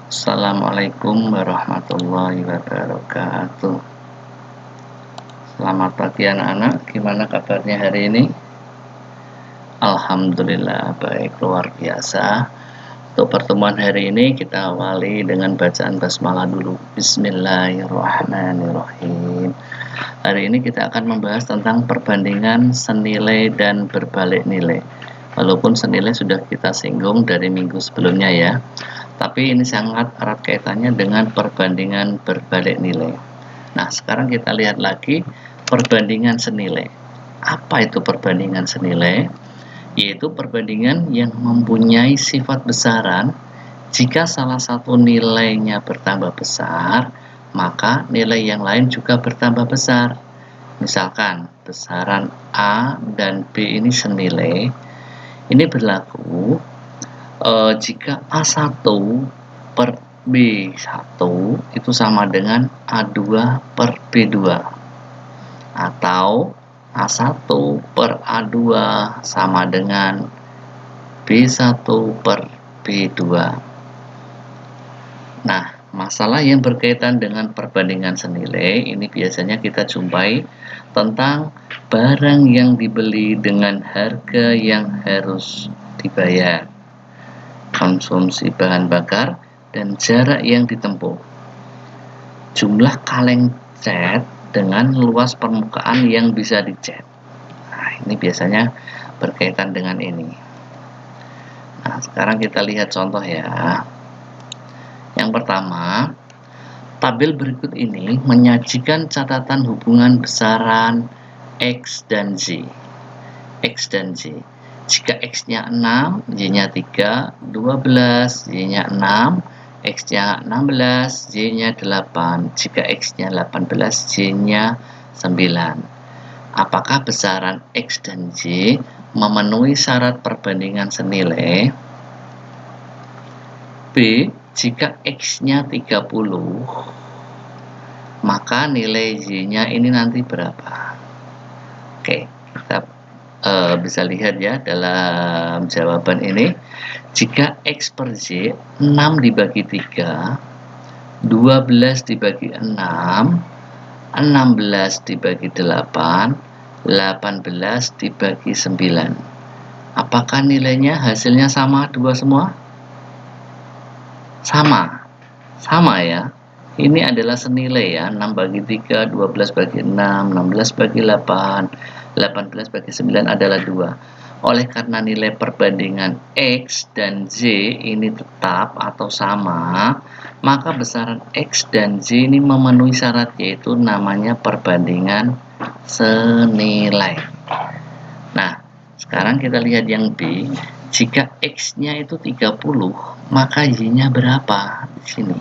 Assalamualaikum warahmatullahi wabarakatuh. Selamat pagi anak-anak, gimana kabarnya hari ini? Alhamdulillah baik, luar biasa. Untuk pertemuan hari ini kita awali dengan bacaan basmalah dulu. Bismillahirrahmanirrahim. Hari ini kita akan membahas tentang perbandingan senilai dan berbalik nilai. Walaupun senilai sudah kita singgung dari minggu sebelumnya ya, tapi ini sangat erat kaitannya dengan perbandingan berbalik nilai. Nah, sekarang kita lihat lagi perbandingan senilai. Apa itu perbandingan senilai? Yaitu perbandingan yang mempunyai sifat besaran. Jika salah satu nilainya bertambah besar, maka nilai yang lain juga bertambah besar. Misalkan besaran A dan B ini senilai. Ini berlaku jika A1 per B1 itu sama dengan A2 per B2, atau A1 per A2 sama dengan B1 per B2. Nah, masalah yang berkaitan dengan perbandingan senilai ini biasanya kita jumpai tentang barang yang dibeli dengan harga yang harus dibayar, konsumsi bahan bakar, dan jarak yang ditempuh, jumlah kaleng cat dengan luas permukaan yang bisa dicat. Nah, ini biasanya berkaitan dengan ini. Nah, sekarang kita lihat contoh ya. Yang pertama, tabel berikut ini menyajikan catatan hubungan besaran X dan Z. X dan Z. Jika X-nya 6, Y-nya 3, 12, Y-nya 6, X-nya 16, Y-nya 8. Jika X-nya 18, Y-nya 9. Apakah besaran X dan Y memenuhi syarat perbandingan senilai? B. Jika X-nya 30, maka nilai Y-nya ini nanti berapa? Oke, kita bisa lihat ya dalam jawaban ini. Jika X per Y 6 dibagi 3, 12 dibagi 6, 16 dibagi 8, 18 dibagi 9. Apakah nilainya hasilnya sama dua semua? Sama ya. Ini adalah senilai ya, 6 bagi 3, 12 bagi 6, 16 bagi 8, 18 bagi 9 adalah 2. Oleh karena nilai perbandingan X dan Z ini tetap atau sama, maka besaran X dan Z ini memenuhi syarat, yaitu namanya perbandingan senilai. Nah, sekarang kita lihat yang B. Jika X-nya itu 30, maka Y-nya berapa? Di sini.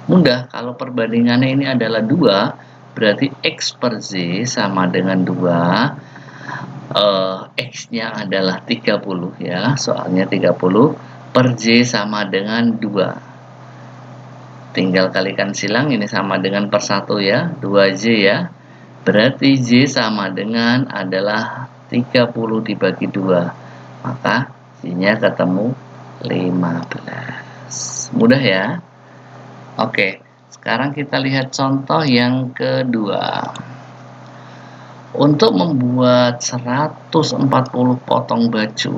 Mudah, kalau perbandingannya ini adalah 2, berarti X per Z sama dengan 2. X-nya adalah 30 ya, soalnya 30 per Z sama dengan 2. Tinggal kalikan silang, ini sama dengan per 1 ya, 2Z ya. Berarti Z sama dengan adalah 30 dibagi 2. Maka Y-nya ketemu 15. Mudah ya. Oke, sekarang kita lihat contoh yang kedua. Untuk membuat 140 potong baju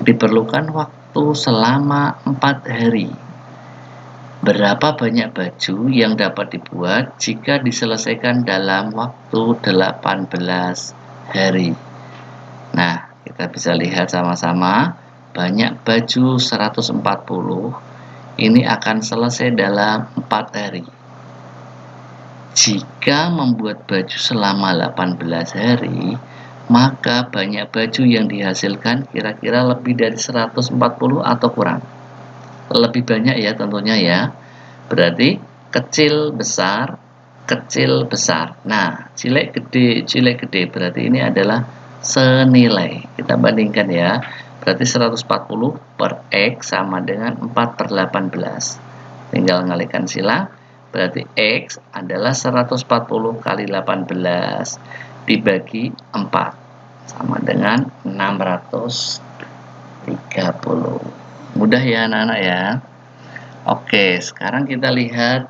diperlukan waktu selama 4 hari. Berapa banyak baju yang dapat dibuat jika diselesaikan dalam waktu 18 hari? Nah, kita bisa lihat sama-sama, banyak baju 140 ini akan selesai dalam 4 hari. Jika membuat baju selama 18 hari, maka banyak baju yang dihasilkan kira-kira lebih dari 140 atau kurang? Lebih banyak ya tentunya ya. Berarti kecil besar, kecil besar. Nah, cilik gede berarti ini adalah senilai. Kita bandingkan ya. Berarti 140 per X sama dengan 4 per 18. Tinggal ngalikan silang. Berarti X adalah 140 kali 18 dibagi 4. Sama dengan 630. Mudah ya anak-anak ya. Oke, sekarang kita lihat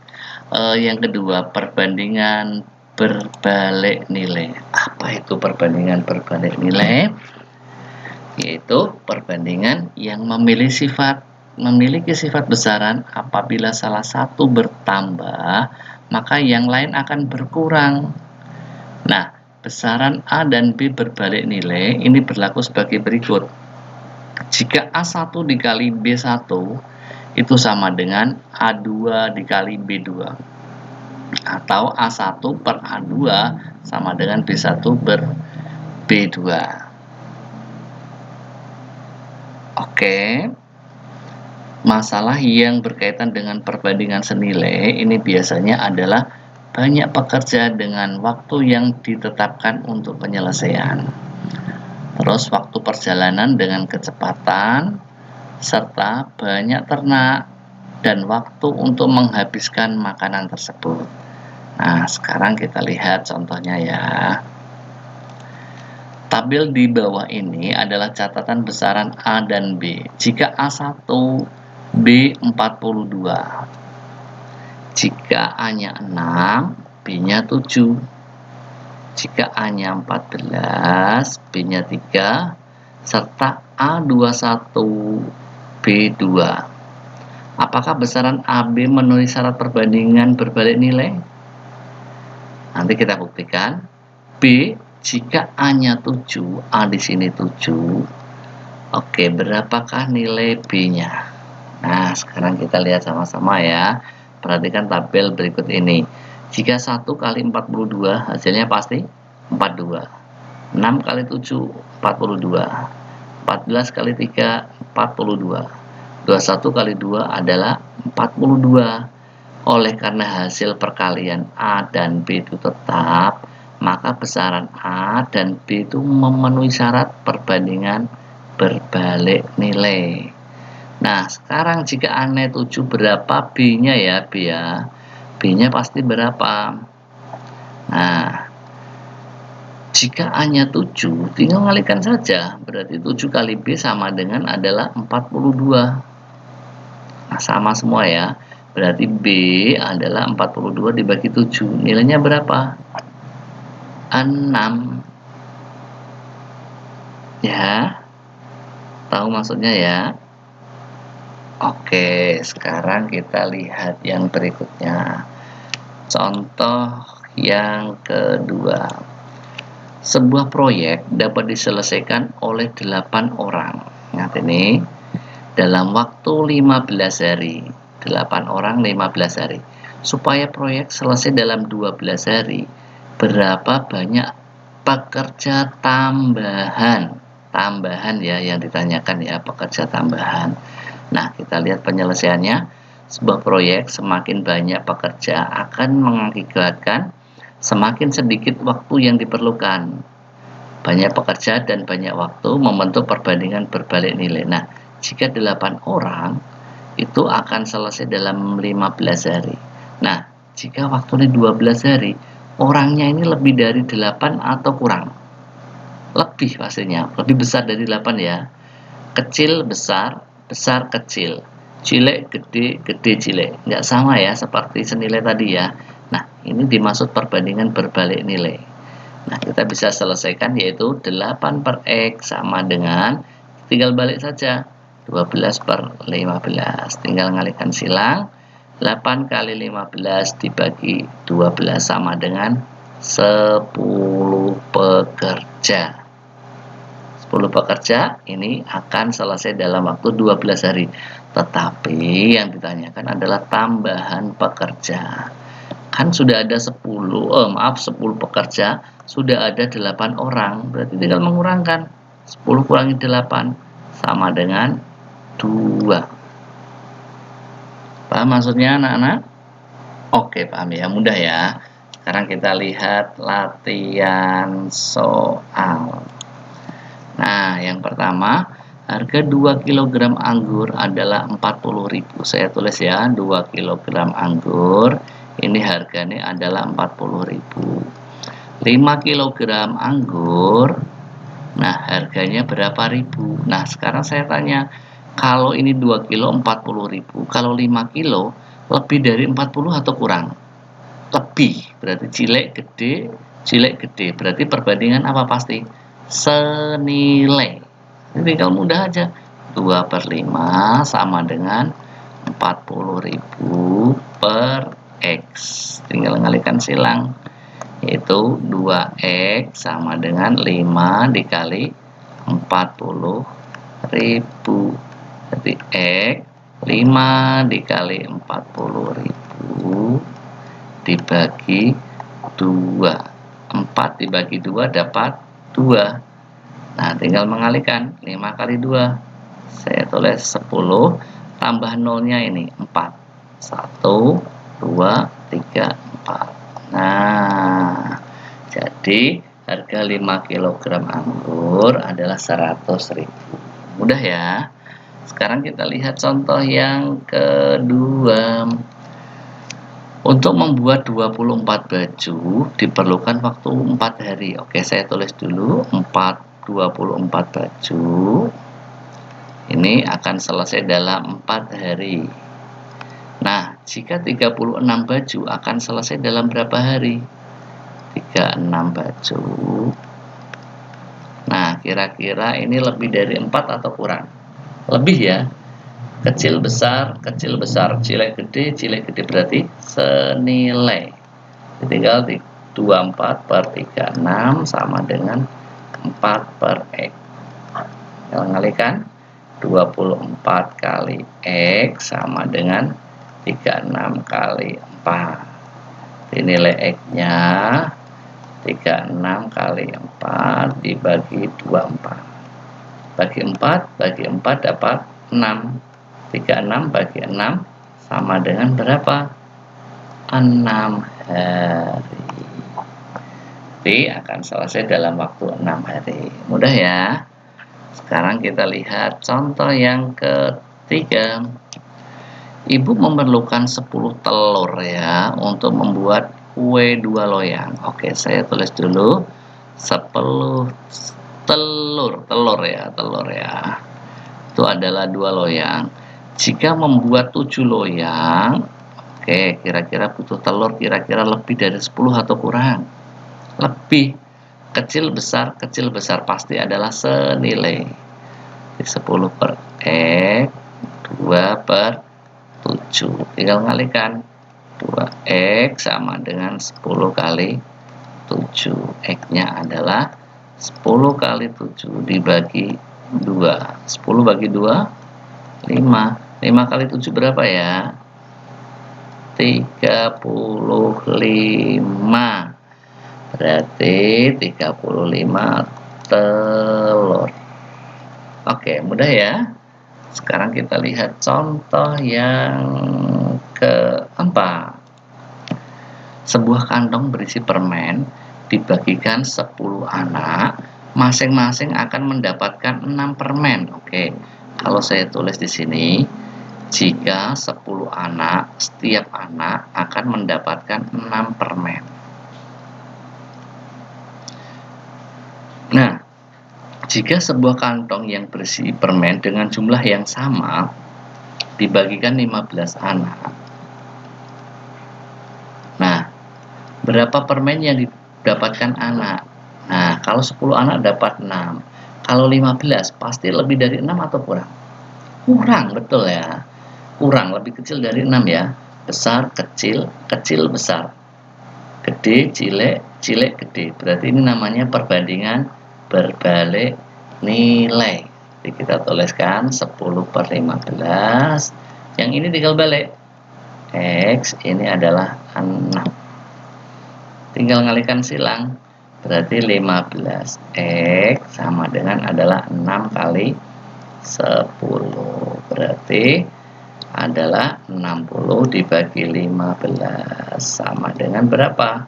yang kedua, perbandingan berbalik nilai. Apa itu perbandingan berbalik nilai? Yaitu perbandingan yang memiliki sifat besaran apabila salah satu bertambah, maka yang lain akan berkurang. Nah, besaran A dan B berbalik nilai ini berlaku sebagai berikut. Jika A1 dikali B1 itu sama dengan A2 dikali B2. Atau A1 per A2 sama dengan B1 per B2. Oke. Masalah yang berkaitan dengan perbandingan senilai ini biasanya adalah banyak pekerja dengan waktu yang ditetapkan untuk penyelesaian. Terus waktu perjalanan dengan kecepatan, serta banyak ternak dan waktu untuk menghabiskan makanan tersebut. Nah, sekarang kita lihat contohnya ya. Tabel di bawah ini adalah catatan besaran A dan B. Jika A1, B 42. Jika A-nya 6, B-nya 7. Jika A-nya 14, B-nya 3, serta A21, B2. Apakah besaran AB memenuhi syarat perbandingan berbalik nilai? Nanti kita buktikan. B, jika A-nya 7, A di sini 7. Oke, berapakah nilai B-nya? Nah, sekarang kita lihat sama-sama ya. Perhatikan tabel berikut ini. Jika 1 kali 42, hasilnya pasti 42. 6 kali 7, 42. 14 kali 3, 42. 21 kali 2 adalah 42. Oleh karena hasil perkalian A dan B itu tetap, maka besaran A dan B itu memenuhi syarat perbandingan berbalik nilai. Nah, sekarang jika A-nya 7, berapa B-nya ya? B ya. B-nya pasti berapa? Nah, jika A-nya 7, tinggal kalikan saja. Berarti 7 kali B sama dengan adalah 42. Nah, sama semua ya. Berarti B adalah 42 dibagi 7. Nilainya berapa? 6. Ya. Tahu maksudnya ya? Oke, sekarang kita lihat yang berikutnya. Contoh yang kedua. Sebuah proyek dapat diselesaikan oleh 8 orang. Ingat ini. Dalam waktu 15 hari. 8 orang 15 hari. Supaya proyek selesai dalam 12 hari, berapa banyak pekerja tambahan? Tambahan ya yang ditanyakan ya, pekerja tambahan. Nah, kita lihat penyelesaiannya. Sebuah proyek semakin banyak pekerja akan mengakibatkan semakin sedikit waktu yang diperlukan. Banyak pekerja dan banyak waktu membentuk perbandingan berbalik nilai. Nah, jika 8 orang itu akan selesai dalam 15 hari. Nah, jika waktunya 12 hari, orangnya ini lebih dari 8 atau kurang? Lebih pastinya, lebih besar dari 8 ya. Kecil, besar, besar, kecil. Cilik, gede, gede, cilik. Nggak sama ya, seperti senilai tadi ya. Nah, ini dimaksud perbandingan berbalik nilai. Nah, kita bisa selesaikan yaitu 8 per X sama dengan, tinggal balik saja. 12 per 15. Tinggal ngalihkan silang. 8 kali 15 dibagi 12 sama dengan 10 pekerja. 10 pekerja ini akan selesai dalam waktu 12 hari. Tetapi yang ditanyakan adalah tambahan pekerja. Kan sudah ada 10 pekerja, sudah ada 8 orang. Berarti tinggal mengurangkan. 10 kurangi 8 sama dengan 2. Paham maksudnya anak-anak? Oke, paham ya, mudah ya. Sekarang kita lihat latihan soal. Nah, yang pertama, harga 2 kg anggur adalah 40.000. Saya tulis ya, 2 kg anggur ini harganya adalah 40.000. 5 kg anggur, nah harganya berapa ribu? Nah, sekarang saya tanya, Kalau ini 2 kilo 40.000, kalau 5 kilo lebih dari 40 atau kurang? Lebih, berarti cilik gede, berarti perbandingan apa pasti? Senilai. Ini tinggal mudah aja, 2/5 sama dengan 40.000 per X. Tinggal ngalihkan silang, yaitu 2X sama dengan 5 dikali 40.000. Berarti X 5 dikali 40.000 dibagi 2. 4 dibagi 2 dapat 2. Nah, tinggal mengalihkan 5 kali 2. Saya tulis 10 tambah nolnya ini 4. 1, 2, 3, 4. Nah, jadi harga 5 kg anggur adalah 100.000. Mudah ya. Sekarang kita lihat contoh yang kedua. Untuk membuat 24 baju diperlukan waktu 4 hari. Oke, saya tulis dulu 24 baju. Ini akan selesai dalam 4 hari. Nah, jika 36 baju akan selesai dalam berapa hari? 36 baju. Nah, kira-kira ini lebih dari 4 atau kurang? Lebih ya. Kecil besar, cilik gede berarti senilai. Tinggal 24 per 36 sama dengan 4 per X. Tinggal ngalihkan 24 kali X sama dengan 36 kali 4. Nilai X-nya 36 kali 4 dibagi 24. Bagi 4 dapat 6. 36 bagi 6 sama dengan berapa? 6 hari. Jadi akan selesai dalam waktu 6 hari. Mudah ya. Sekarang kita lihat contoh yang ketiga. Ibu memerlukan 10 telur ya untuk membuat kue 2 loyang. Oke, saya tulis dulu 10 telur ya. Itu adalah 2 loyang. Jika membuat 7 loyang, oke, kira-kira butuh telur kira-kira lebih dari 10 atau kurang? Lebih. Kecil besar pasti adalah senilai. 10 per X, 2 per 7. Tinggal ngalihkan. 2X sama dengan 10 kali 7. X-nya adalah 10 kali 7 dibagi 2. 10 bagi 2, 5. 5 kali 7 berapa ya? 35. Berarti 35 telur. Oke, mudah ya. Sekarang kita lihat contoh yang keempat. Sebuah kantong berisi permen dibagikan 10 anak, masing-masing akan mendapatkan 6 permen. Oke. Kalau saya tulis di sini, jika 10 anak, setiap anak akan mendapatkan 6 permen. Nah, jika sebuah kantong yang berisi permen dengan jumlah yang sama dibagikan 15 anak. Nah, berapa permen yang didapatkan anak? Nah, kalau 10 anak dapat 6. Kalau 15 pasti lebih dari 6 atau kurang? Kurang, betul ya. Kurang, lebih kecil dari 6 ya. Besar, kecil, kecil, besar. Gede, cilik, gede. Berarti ini namanya perbandingan berbalik nilai. Jadi kita tuliskan 10 per 15. Yang ini tinggal balik. X ini adalah 6. Tinggal ngalihkan silang. Berarti 15. X sama dengan adalah 6 kali 10. Berarti adalah 60 dibagi 15 sama dengan berapa?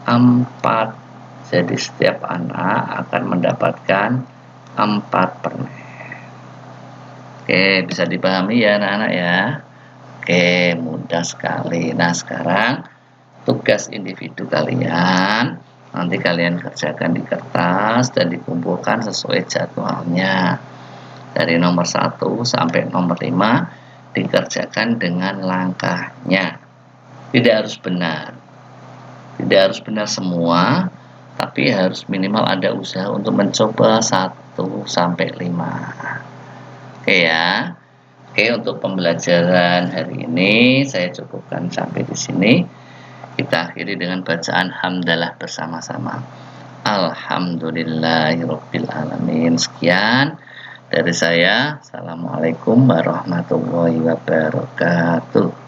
4. Jadi setiap anak akan mendapatkan 4 permen. Oke, bisa dipahami ya anak-anak ya. Oke, mudah sekali. Nah, sekarang tugas individu kalian nanti kalian kerjakan di kertas dan dikumpulkan sesuai jadwalnya. Dari nomor 1 sampai nomor 5 dikerjakan dengan langkahnya. Tidak harus benar. Tidak harus benar semua, tapi harus minimal ada usaha untuk mencoba 1 sampai 5. Oke ya. Oke, untuk pembelajaran hari ini saya cukupkan sampai di sini. Kita akhiri dengan bacaan hamdalah bersama-sama. Alhamdulillahirabbil alamin. Sekian dari saya. Assalamualaikum warahmatullahi wabarakatuh.